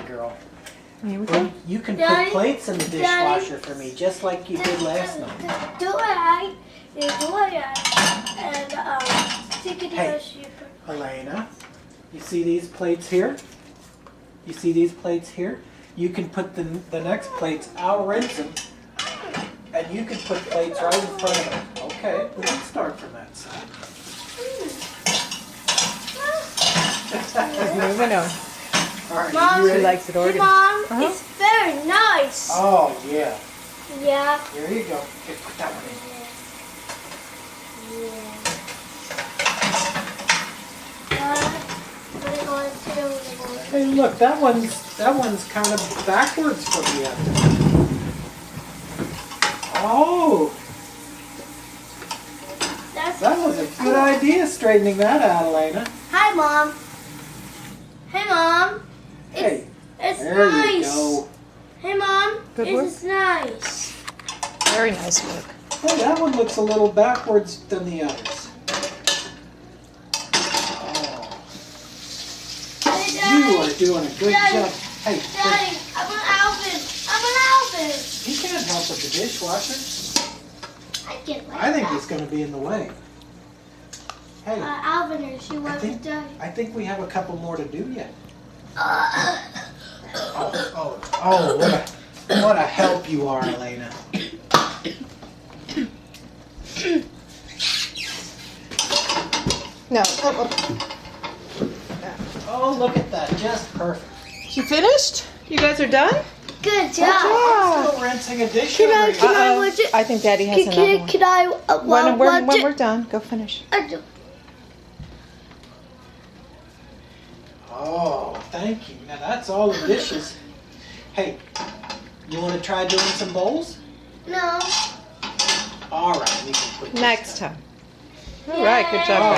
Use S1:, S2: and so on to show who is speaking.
S1: girl.
S2: Here we go.
S1: You can
S3: Daddy,
S1: put plates in the dishwasher for me, just like you did last night.
S3: Do it, and take it
S1: Hey.
S3: to super.
S1: Elena, you see these plates here? You see these plates here? You can put the next plates, I'll rinse them, and you can put plates right in front of them. Okay, let's start from that side.
S2: Moving on.
S1: All right,
S3: Mom,
S1: you
S2: She
S1: ready?
S2: likes it
S3: Hey,
S2: ordered.
S3: Mom,
S2: Uh-huh.
S3: it's very nice.
S1: Oh, yeah.
S3: Yeah.
S1: Here you go. Here, put that one in. Hey, look, that one's kind of backwards from the other. Oh, that was a good idea, straightening that out, Elena.
S3: Hi, Mom. Hey, Mom.
S1: Hey,
S3: It's
S1: there
S3: nice.
S1: you go.
S3: Hey, Mom.
S2: Good
S3: It's nice.
S2: Very nice work.
S1: Hey, that one looks a little backwards than the others. Oh,
S3: Hey,
S1: you
S3: Daddy.
S1: are doing a good
S3: Daddy.
S1: job. Hey,
S3: Daddy, I'm an Alvin.
S1: he can't help with the dishwasher.
S3: I get like
S1: I think
S3: that.
S1: he's going to be in the way. Hey,
S3: Alvin, or she
S1: I
S3: wants to
S1: think
S3: die.
S1: I think we have a couple more to do yet.
S3: Uh,
S1: Oh, what a help you are, Elena.
S2: No.
S1: Oh, look at that, just perfect.
S2: You finished? You guys are done?
S3: Good
S2: job.
S1: I'm still rinsing a dish
S3: Can I-
S1: over
S3: can
S1: here.
S3: I watch it?
S2: I think Daddy has another one.
S3: Can I
S2: When
S3: watch
S2: we're done, go finish.
S3: it?
S1: Oh, thank you. Now that's all the dishes. Hey, you want to try doing some bowls?
S3: No.
S1: All right, we can put this
S2: Next
S1: down.
S2: time. All right, good job, guys.